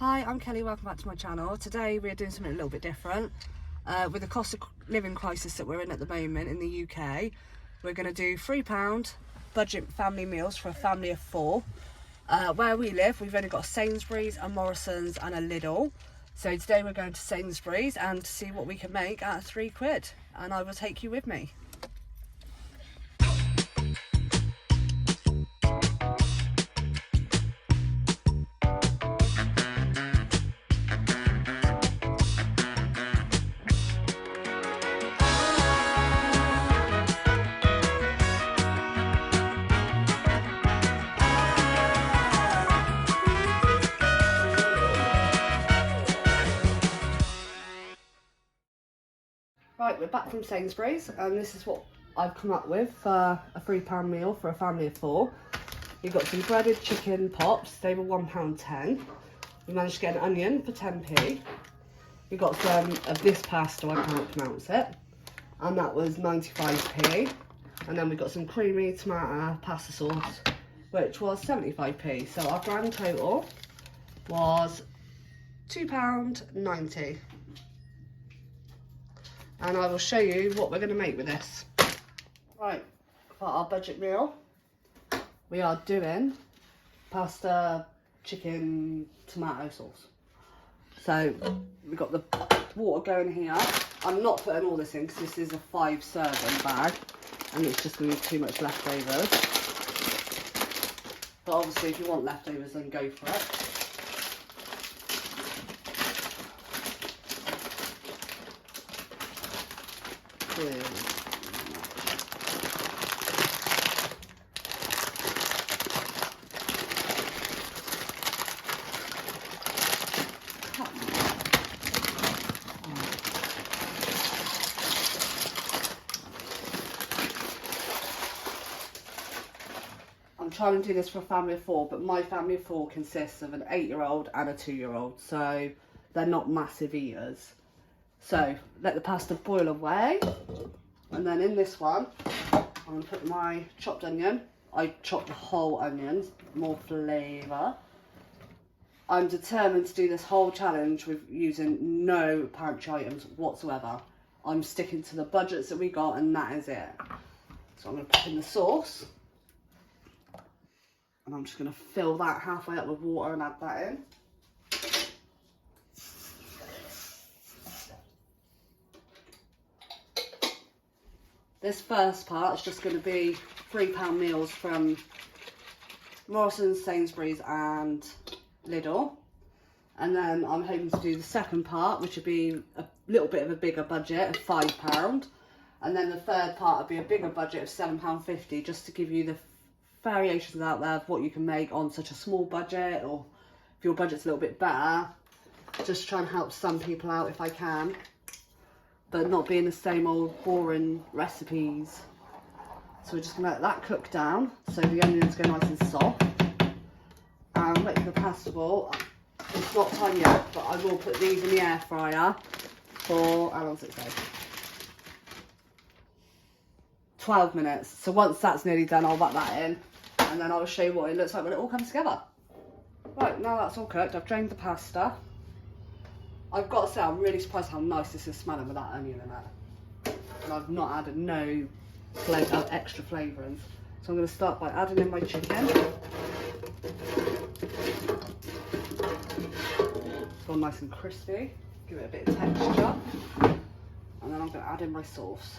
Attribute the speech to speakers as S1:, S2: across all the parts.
S1: Hi, I'm Kelly, welcome back to my channel. Today we're doing something a little bit different. With the cost of living crisis that we're in at the moment in the UK, we're going to do £3 budget family meals for a family of 4. Where we live, we've only got a Sainsbury's, a Morrisons and a Lidl. So today we're going to Sainsbury's and to see what we can make at £3, and I will take you with me. Right, we're back from Sainsbury's and this is what I've come up with for a £3 meal for a family of 4. We've got some breaded chicken pops, they were £1.10. We managed to get an onion for 10p. We got some of this pasta, I can't pronounce it, and that was 95p. And then we got some creamy tomato pasta sauce, which was 75p. So our grand total was £2.90. And I will show you what we're going to make with this. Right, for our budget meal, we are doing pasta, chicken, tomato sauce. So we've got the water going here. I'm not putting all this in because this is a 5-serving bag and it's just going to be too much leftovers. But obviously if you want leftovers, then go for it. I'm trying to do this for a family of 4, but my family of 4 consists of an 8-year-old and a 2-year-old, so they're not massive eaters. So let the pasta boil away, and then in this one I'm going to put my chopped onion. I chopped the whole onions, more flavour. I'm determined to do this whole challenge with using no pantry items whatsoever. I'm sticking to the budgets that we got and that is it. So I'm going to put in the sauce. And I'm just going to fill that halfway up with water and add that in. This first part is just going to be £3 meals from Morrisons, Sainsbury's and Lidl. And then I'm hoping to do the second part, which would be a little bit of a bigger budget of £5. And then the third part would be a bigger budget of £7.50, just to give you the variations out there of what you can make on such a small budget, or if your budget's a little bit better, just try and help some people out if I can, but not being the same old boring recipes. So we're just going to let that cook down so the onions go nice and soft, and wait for the pasta ball. It's not time yet, but I will put these in the air fryer for, how long does it say? 12 minutes. So once that's nearly done, I'll whack that in and then I'll show you what it looks like when it all comes together. Right, now that's all cooked, I've drained the pasta. I've got to say, I'm really surprised how nice this is smelling with that onion in it. And I've not added no extra flavourings. So I'm going to start by adding in my chicken. It's gone nice and crispy. Give it a bit of texture. And then I'm going to add in my sauce.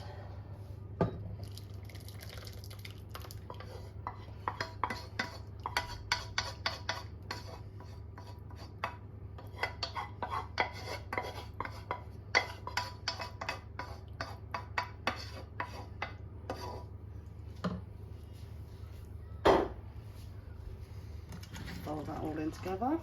S1: Fold that all in together.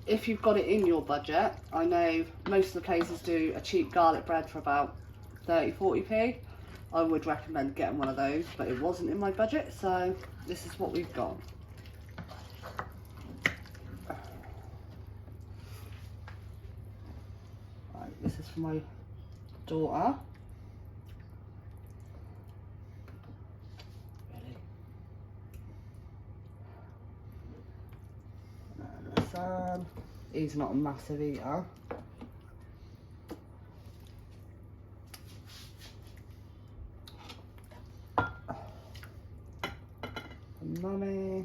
S1: If you've got it in your budget, I know most of the places do a cheap garlic bread for about 30-40p. I would recommend getting one of those, but it wasn't in my budget, so this is what we've got. Right, this is for my daughter. can. He's not a massive eater. Mummy.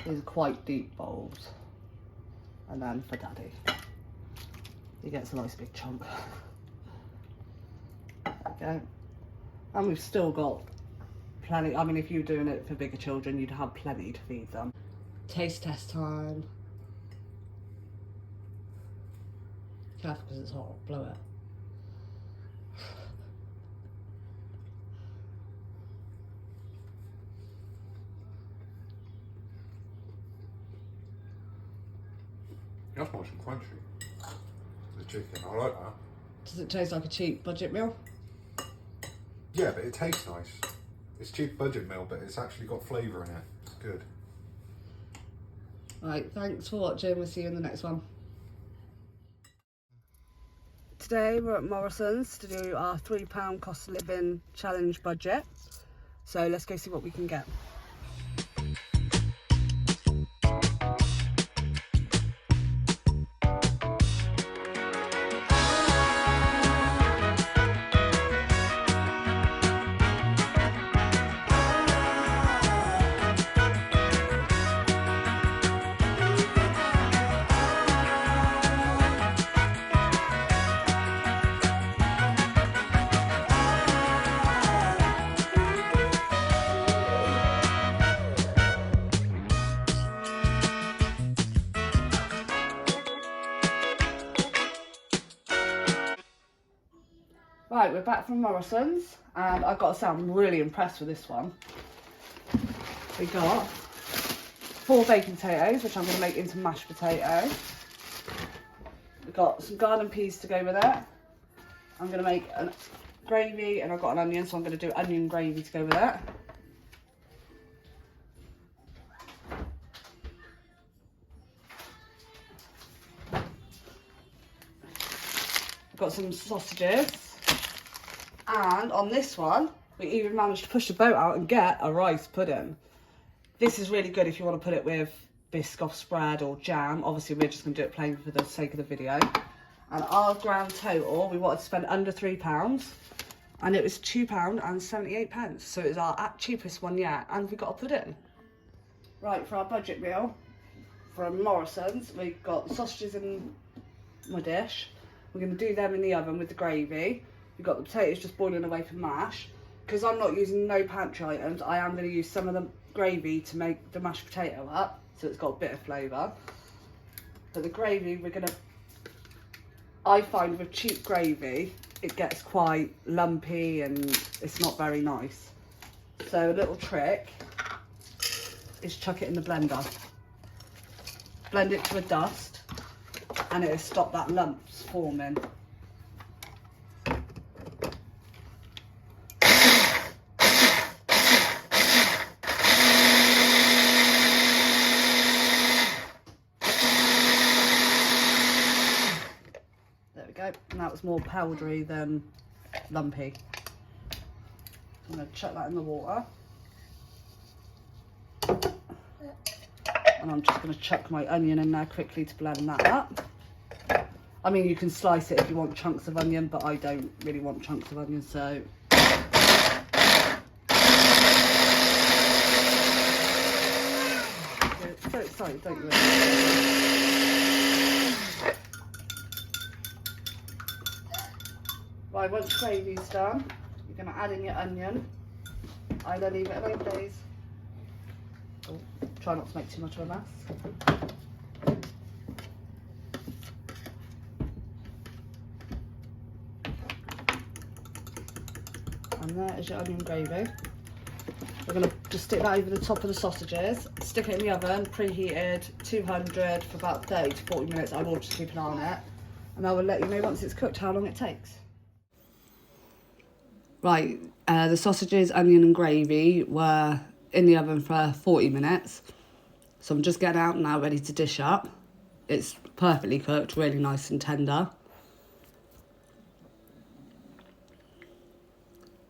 S1: These are quite deep bowls. And then for Daddy, he gets a nice big chunk. There we go. And we've still got plenty. I mean, if you were doing it for bigger children, you'd have plenty to feed them. Taste test time. Careful because it's hot, blow it.
S2: That's nice and crunchy. The chicken, I like that.
S1: Does it taste like a cheap budget meal?
S2: Yeah, but it tastes nice. It's cheap budget meal, but it's actually got flavour in it. It's good.
S1: Right, thanks for watching. We'll see you in the next one. Today we're at Morrisons to do our £3 cost of living challenge budget. So let's go see what we can get. Right, we're back from Morrisons, and I've got to say I'm really impressed with this one. We got 4 baked potatoes, which I'm going to make into mashed potato. We've got some garden peas to go with it. I'm going to make a gravy, and I've got an onion, so I'm going to do onion gravy to go with it. I've got some sausages. And on this one, we even managed to push the boat out and get a rice pudding. This is really good if you want to put it with Biscoff spread or jam. Obviously, we're just going to do it plain for the sake of the video. And our grand total, we wanted to spend under £3. And it was £2.78. So it was our cheapest one yet. And we got a pudding. Right, for our budget meal from Morrisons, we've got the sausages in my dish. We're going to do them in the oven with the gravy. We've got the potatoes just boiling away for mash. Because I'm not using no pantry items, I am going to use some of the gravy to make the mashed potato up. So it's got a bit of flavour. But the gravy, we're going to... I find with cheap gravy, it gets quite lumpy and it's not very nice. So a little trick is chuck it in the blender. Blend it to a dust and it'll stop that lumps forming. And that was more powdery than lumpy. I'm going to chuck that in the water. And I'm just going to chuck my onion in there quickly to blend that up. I mean, you can slice it if you want chunks of onion, but I don't really want chunks of onion, so... You're so excited, don't you? Right, once gravy's done, you're going to add in your onion. Either leave it alone, please. Oh, try not to make too much of a mess. And there is your onion gravy. We're going to just stick that over the top of the sausages. Stick it in the oven, preheated, 200 for about 30 to 40 minutes. I will just keep an eye on it. And I will let you know once it's cooked how long it takes. Right, the sausages, onion and gravy were in the oven for 40 minutes. So I'm just getting out now, ready to dish up. It's perfectly cooked, really nice and tender.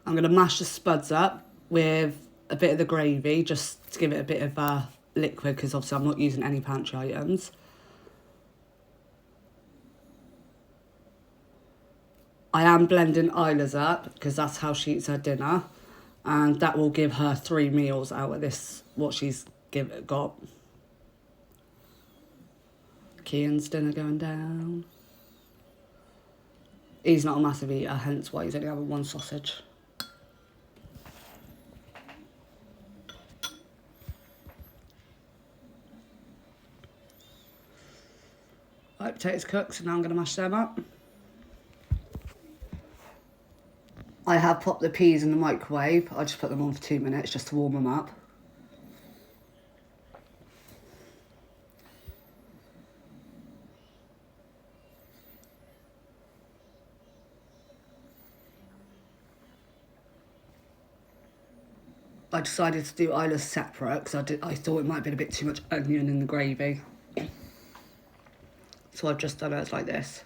S1: I'm going to mash the spuds up with a bit of the gravy, just to give it a bit of liquid, because obviously I'm not using any pantry items. I am blending Isla's up, because that's how she eats her dinner. And that will give her 3 meals out of this, what she's got. Kian's dinner going down. He's not a massive eater, hence why he's only having 1 sausage. Right, potatoes cooked, so now I'm going to mash them up. I have popped the peas in the microwave. I just put them on for 2 minutes just to warm them up. I decided to do Isla's separate because I thought it might have been a bit too much onion in the gravy. So I've just done it like this.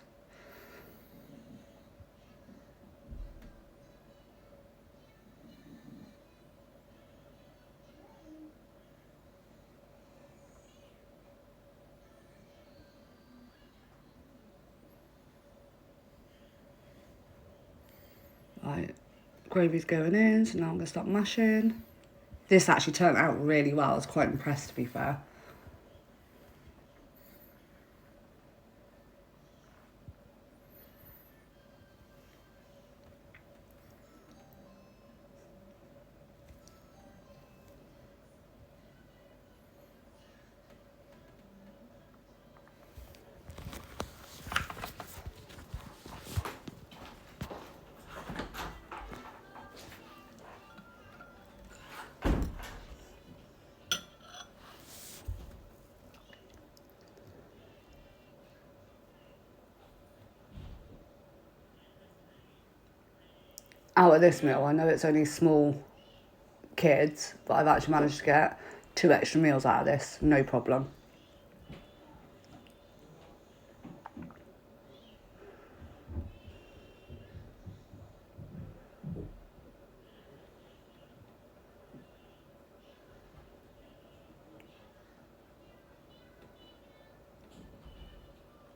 S1: Right, gravy's going in, so now I'm going to start mashing. This actually turned out really well. I was quite impressed, to be fair. Out of this meal, I know it's only small kids, but I've actually managed to get 2 extra meals out of this, no problem.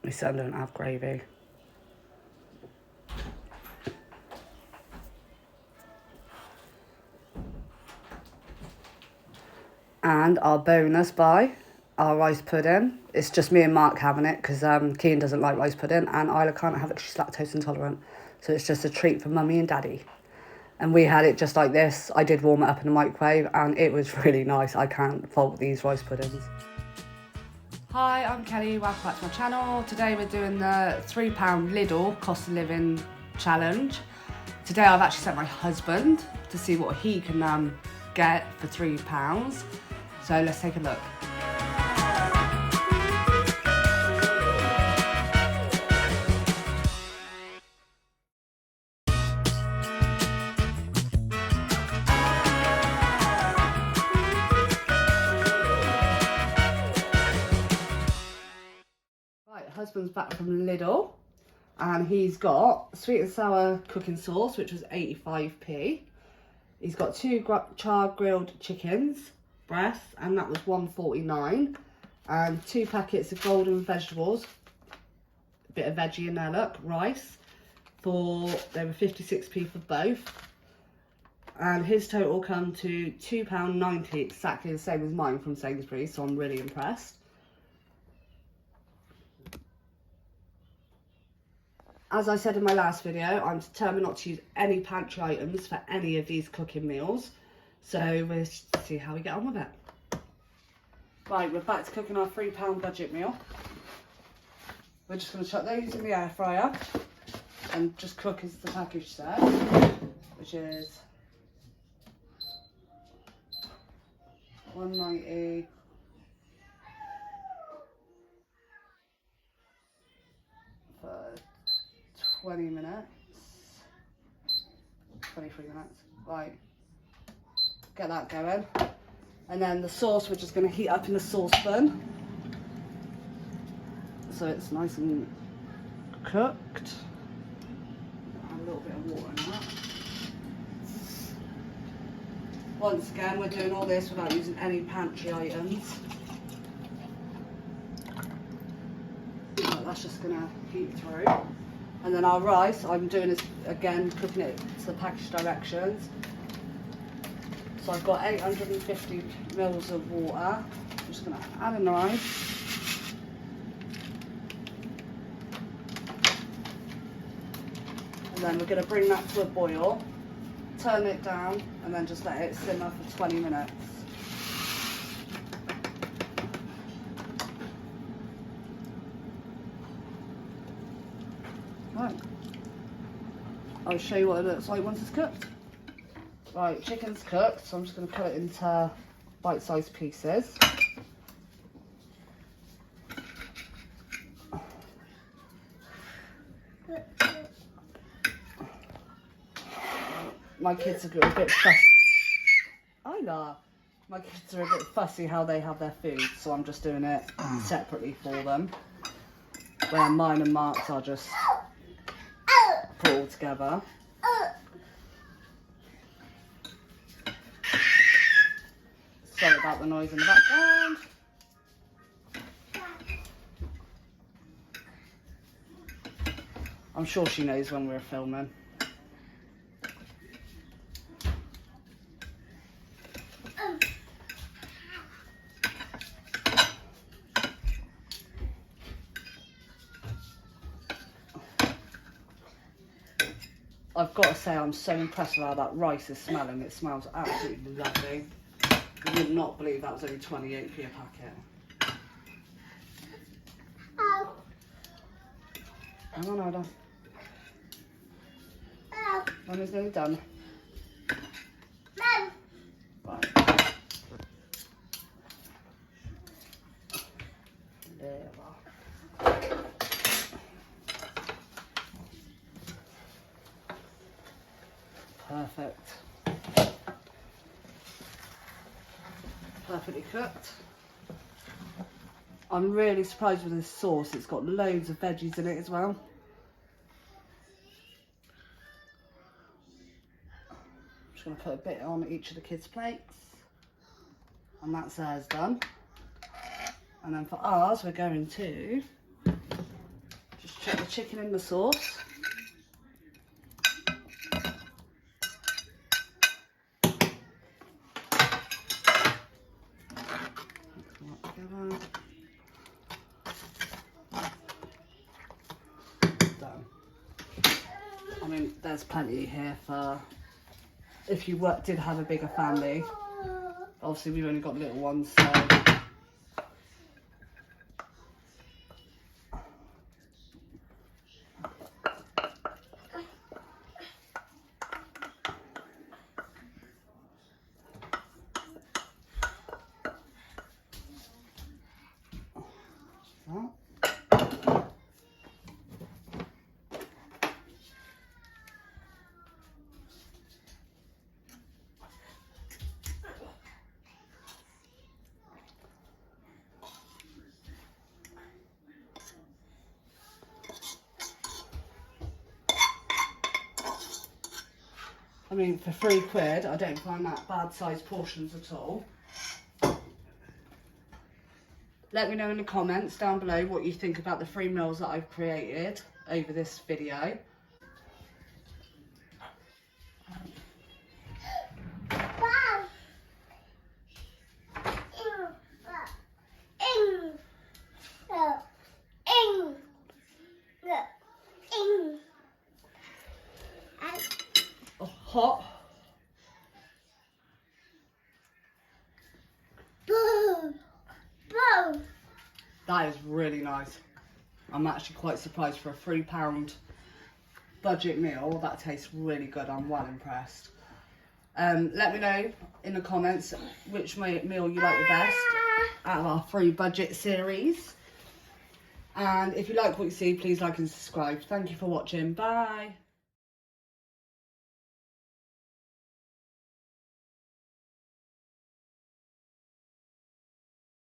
S1: My son don't have gravy. And our bonus buy, our rice pudding. It's just me and Mark having it because Kean doesn't like rice pudding and Isla can't have it because she's lactose intolerant. So it's just a treat for Mummy and Daddy. And we had it just like this. I did warm it up in the microwave and it was really nice. I can't fault these rice puddings. Hi, I'm Kelly, welcome back to my channel. Today we're doing the £3 Lidl cost of living challenge. Today I've actually sent my husband to see what he can get for £3. So let's take a look. Right, husband's back from Lidl and he's got sweet and sour cooking sauce, which was 85p. He's got 2 charred grilled chickens breasts, and that was £1.49, and 2 packets of golden vegetables, a bit of veggie in there, look, rice, they were 56p for both, and his total come to £2.90, exactly the same as mine from Sainsbury, so I'm really impressed. As I said in my last video, I'm determined not to use any pantry items for any of these cooking meals. So we'll see how we get on with it. Right, we're back to cooking our £3 budget meal. We're just going to chuck those in the air fryer and just cook as the package says, which is £1.90 for 20 minutes, 23 minutes, right. Get that going, and then the sauce we're just going to heat up in the saucepan so it's nice and cooked. Add a little bit of water in that. Once again, we're doing all this without using any pantry items. Right, that's just gonna heat through. And then our rice, I'm doing this again, cooking it to the package directions. So I've got 850 mils of water. I'm just gonna add in the rice. And then we're gonna bring that to a boil, turn it down, and then just let it simmer for 20 minutes. Right. I'll show you what it looks like once it's cooked. Right, chicken's cooked, so I'm just going to cut it into bite-sized pieces. My kids are a bit fussy. My kids are a bit fussy how they have their food, so I'm just doing it separately for them. Where mine and Mark's are just put all together. Sorry about the noise in the background. I'm sure she knows when we're filming. I've got to say, I'm so impressed with how that rice is smelling. It smells absolutely lovely. You would not believe that was only 28p a packet. Hang on, Ada. When is nearly done? Right. There we are. Perfect. Perfectly cooked. I'm really surprised with this sauce. It's got loads of veggies in it as well. I'm just going to put a bit on each of the kids' plates. And that's theirs done. And then for ours, we're going to just chuck the chicken in the sauce. Done. I mean, there's plenty here for if you did have a bigger family. Obviously, we've only got little ones, so. I mean, for £3, I don't find that bad sized portions at all. Let me know in the comments down below what you think about the 3 meals that I've created over this video. Hot. That is really nice. I'm actually quite surprised for a £3 budget meal. That tastes really good. I'm well impressed. Let me know in the comments which meal you like the best out of our free budget series. And if you like what you see, please like and subscribe. Thank you for watching. Bye.